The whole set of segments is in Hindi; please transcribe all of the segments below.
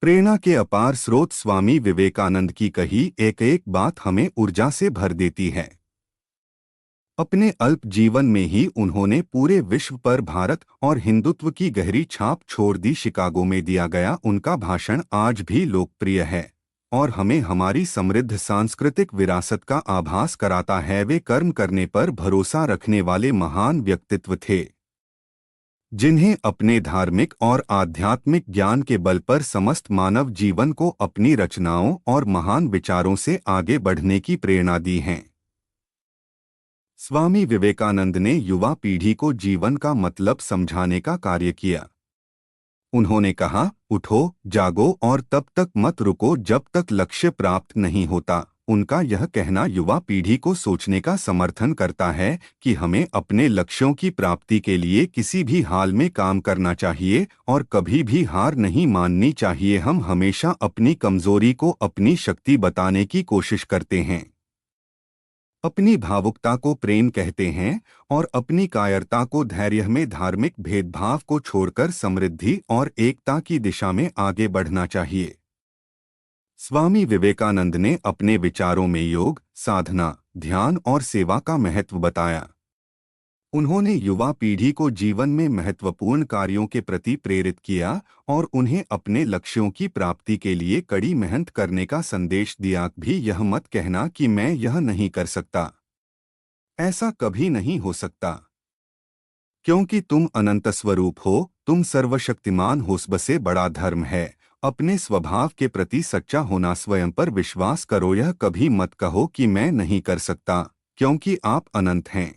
प्रेरणा के अपार स्रोत स्वामी विवेकानंद की कही एक एक बात हमें ऊर्जा से भर देती है। अपने अल्प जीवन में ही उन्होंने पूरे विश्व पर भारत और हिंदुत्व की गहरी छाप छोड़ दी। शिकागो में दिया गया उनका भाषण आज भी लोकप्रिय है और हमें हमारी समृद्ध सांस्कृतिक विरासत का आभास कराता है। वे कर्म करने पर भरोसा रखने वाले महान व्यक्तित्व थे, जिन्हें अपने धार्मिक और आध्यात्मिक ज्ञान के बल पर समस्त मानव जीवन को अपनी रचनाओं और महान विचारों से आगे बढ़ने की प्रेरणा दी है। स्वामी विवेकानंद ने युवा पीढ़ी को जीवन का मतलब समझाने का कार्य किया। उन्होंने कहा, उठो, जागो और तब तक मत रुको जब तक लक्ष्य प्राप्त नहीं होता। उनका यह कहना युवा पीढ़ी को सोचने का समर्थन करता है कि हमें अपने लक्ष्यों की प्राप्ति के लिए किसी भी हाल में काम करना चाहिए और कभी भी हार नहीं माननी चाहिए। हम हमेशा अपनी कमजोरी को अपनी शक्ति बताने की कोशिश करते हैं, अपनी भावुकता को प्रेम कहते हैं और अपनी कायरता को धैर्य। में धार्मिक भेदभाव को छोड़कर समृद्धि और एकता की दिशा में आगे बढ़ना चाहिए। स्वामी विवेकानंद ने अपने विचारों में योग, साधना, ध्यान और सेवा का महत्व बताया। उन्होंने युवा पीढ़ी को जीवन में महत्वपूर्ण कार्यों के प्रति प्रेरित किया और उन्हें अपने लक्ष्यों की प्राप्ति के लिए कड़ी मेहनत करने का संदेश दिया। भी यह मत कहना कि मैं यह नहीं कर सकता, ऐसा कभी नहीं हो सकता, क्योंकि तुम अनंत स्वरूप हो, तुम सर्वशक्तिमान हो। सबसे बड़ा धर्म है अपने स्वभाव के प्रति सच्चा होना। स्वयं पर विश्वास करो। यह कभी मत कहो कि मैं नहीं कर सकता, क्योंकि आप अनंत हैं।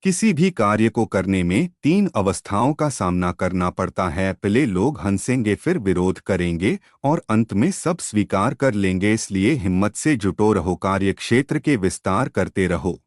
किसी भी कार्य को करने में 3 अवस्थाओं का सामना करना पड़ता है। पहले लोग हंसेंगे, फिर विरोध करेंगे और अंत में सब स्वीकार कर लेंगे। इसलिए हिम्मत से जुटो रहो, कार्य क्षेत्र के विस्तार करते रहो।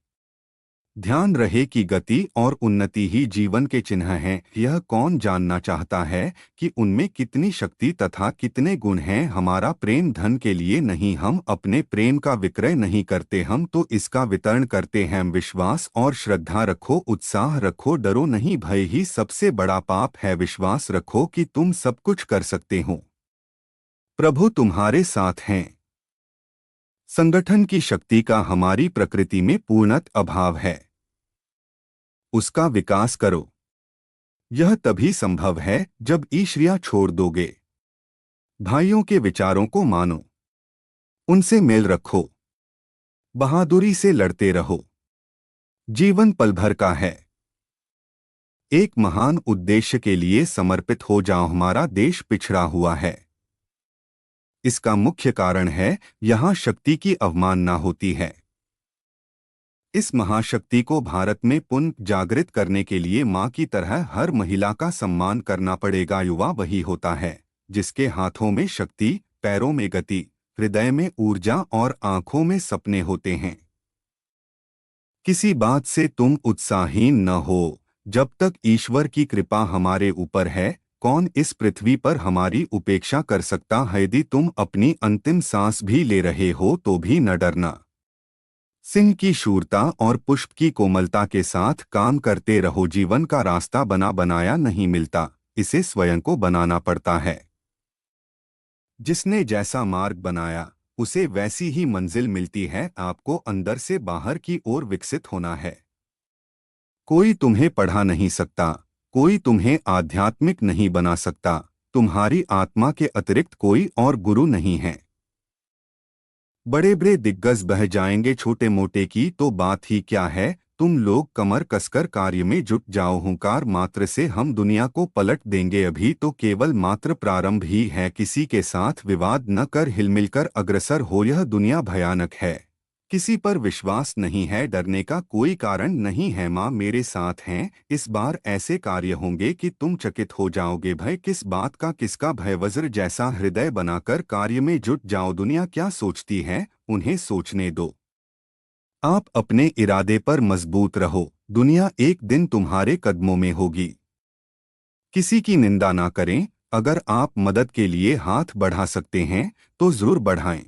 ध्यान रहे कि गति और उन्नति ही जीवन के चिन्ह हैं। यह कौन जानना चाहता है कि उनमें कितनी शक्ति तथा कितने गुण हैं। हमारा प्रेम धन के लिए नहीं, हम अपने प्रेम का विक्रय नहीं करते, हम तो इसका वितरण करते हैं। विश्वास और श्रद्धा रखो, उत्साह रखो, डरो नहीं। भय ही सबसे बड़ा पाप है। विश्वास रखो कि तुम सब कुछ कर सकते हो, प्रभु तुम्हारे साथ हैं। संगठन की शक्ति का हमारी प्रकृति में पूर्णत अभाव है, उसका विकास करो। यह तभी संभव है जब ईर्ष्या छोड़ दोगे। भाइयों के विचारों को मानो, उनसे मेल रखो, बहादुरी से लड़ते रहो। जीवन पल भर का है, एक महान उद्देश्य के लिए समर्पित हो जाओ। हमारा देश पिछड़ा हुआ है, इसका मुख्य कारण है यहाँ शक्ति की अवमानना होती है। इस महाशक्ति को भारत में पुनः जागृत करने के लिए माँ की तरह हर महिला का सम्मान करना पड़ेगा। युवा वही होता है जिसके हाथों में शक्ति, पैरों में गति, हृदय में ऊर्जा और आंखों में सपने होते हैं। किसी बात से तुम उत्साहहीन न हो जब तक ईश्वर की कृपा हमारे ऊपर है। कौन इस पृथ्वी पर हमारी उपेक्षा कर सकता है? यदि तुम अपनी अंतिम सांस भी ले रहे हो तो भी न डरना। सिंह की शूरता और पुष्प की कोमलता के साथ काम करते रहो। जीवन का रास्ता बना बनाया नहीं मिलता, इसे स्वयं को बनाना पड़ता है। जिसने जैसा मार्ग बनाया उसे वैसी ही मंजिल मिलती है। आपको अंदर से बाहर की ओर विकसित होना है। कोई तुम्हें पढ़ा नहीं सकता, कोई तुम्हें आध्यात्मिक नहीं बना सकता। तुम्हारी आत्मा के अतिरिक्त कोई और गुरु नहीं है। बड़े बड़े दिग्गज बह जाएंगे, छोटे मोटे की तो बात ही क्या है। तुम लोग कमर कसकर कार्य में जुट जाओ। हुंकार मात्र से हम दुनिया को पलट देंगे। अभी तो केवल मात्र प्रारंभ ही है। किसी के साथ विवाद न कर, हिलमिलकर अग्रसर हो। यह दुनिया भयानक है, किसी पर विश्वास नहीं है, डरने का कोई कारण नहीं है। माँ मेरे साथ हैं। इस बार ऐसे कार्य होंगे कि तुम चकित हो जाओगे। भय किस बात का, किसका भय? वज्र जैसा हृदय बनाकर कार्य में जुट जाओ। दुनिया क्या सोचती है उन्हें सोचने दो, आप अपने इरादे पर मजबूत रहो। दुनिया एक दिन तुम्हारे कदमों में होगी। किसी की निंदा ना करें। अगर आप मदद के लिए हाथ बढ़ा सकते हैं तो जरूर बढ़ाएं।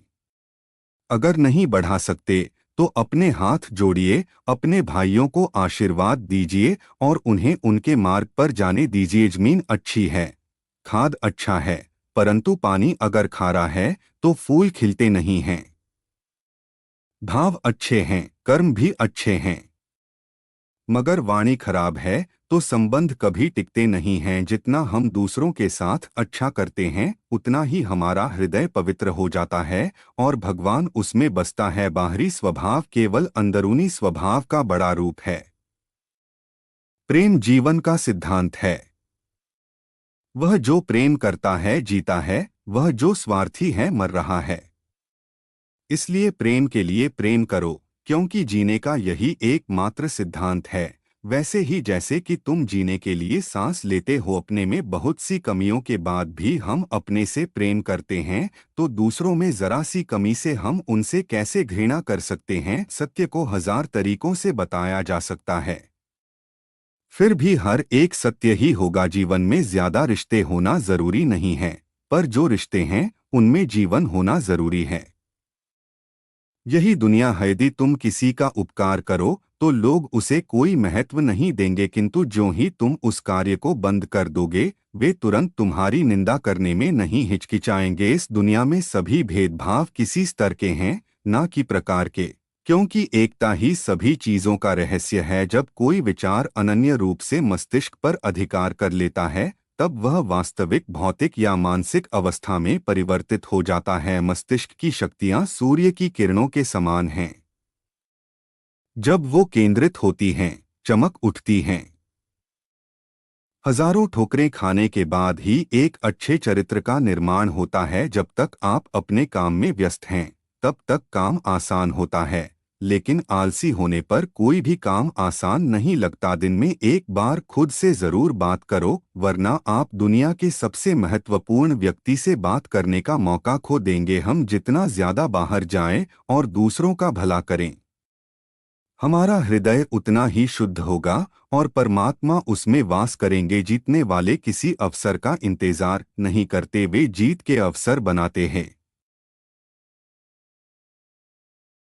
अगर नहीं बढ़ा सकते तो अपने हाथ जोड़िए, अपने भाइयों को आशीर्वाद दीजिए और उन्हें उनके मार्ग पर जाने दीजिए। जमीन अच्छी है, खाद अच्छा है, परंतु पानी अगर खारा है तो फूल खिलते नहीं हैं। भाव अच्छे हैं, कर्म भी अच्छे हैं, मगर वाणी खराब है तो संबंध कभी टिकते नहीं हैं। जितना हम दूसरों के साथ अच्छा करते हैं उतना ही हमारा हृदय पवित्र हो जाता है और भगवान उसमें बसता है। बाहरी स्वभाव केवल अंदरूनी स्वभाव का बड़ा रूप है। प्रेम जीवन का सिद्धांत है। वह जो प्रेम करता है जीता है, वह जो स्वार्थी है मर रहा है। इसलिए प्रेम के लिए प्रेम करो, क्योंकि जीने का यही एकमात्र सिद्धांत है। वैसे ही जैसे कि तुम जीने के लिए सांस लेते हो, अपने में बहुत सी कमियों के बाद भी हम अपने से प्रेम करते हैं, तो दूसरों में जरा सी कमी से हम उनसे कैसे घृणा कर सकते हैं। सत्य को हजार तरीकों से बताया जा सकता है, फिर भी हर एक सत्य ही होगा। जीवन में ज्यादा रिश्ते होना जरूरी नहीं है, पर जो रिश्ते हैं उनमें जीवन होना जरूरी है। यही दुनिया है। यदि तुम किसी का उपकार करो तो लोग उसे कोई महत्व नहीं देंगे, किंतु ज्यों ही तुम उस कार्य को बंद कर दोगे वे तुरंत तुम्हारी निंदा करने में नहीं हिचकिचाएंगे। इस दुनिया में सभी भेदभाव किसी स्तर के हैं, ना कि प्रकार के, क्योंकि एकता ही सभी चीजों का रहस्य है। जब कोई विचार अनन्य रूप से मस्तिष्क पर अधिकार कर लेता है तब वह वास्तविक भौतिक या मानसिक अवस्था में परिवर्तित हो जाता है। मस्तिष्क की शक्तियां सूर्य की किरणों के समान हैं। जब वो केंद्रित होती हैं, चमक उठती हैं। हजारों ठोकरें खाने के बाद ही एक अच्छे चरित्र का निर्माण होता है। जब तक आप अपने काम में व्यस्त हैं तब तक काम आसान होता है, लेकिन आलसी होने पर कोई भी काम आसान नहीं लगता। दिन में एक बार खुद से जरूर बात करो, वरना आप दुनिया के सबसे महत्वपूर्ण व्यक्ति से बात करने का मौका खो देंगे। हम जितना ज्यादा बाहर जाएं और दूसरों का भला करें, हमारा हृदय उतना ही शुद्ध होगा और परमात्मा उसमें वास करेंगे। जीतने वाले किसी अवसर का इंतजार नहीं करते, वे जीत के अवसर बनाते हैं।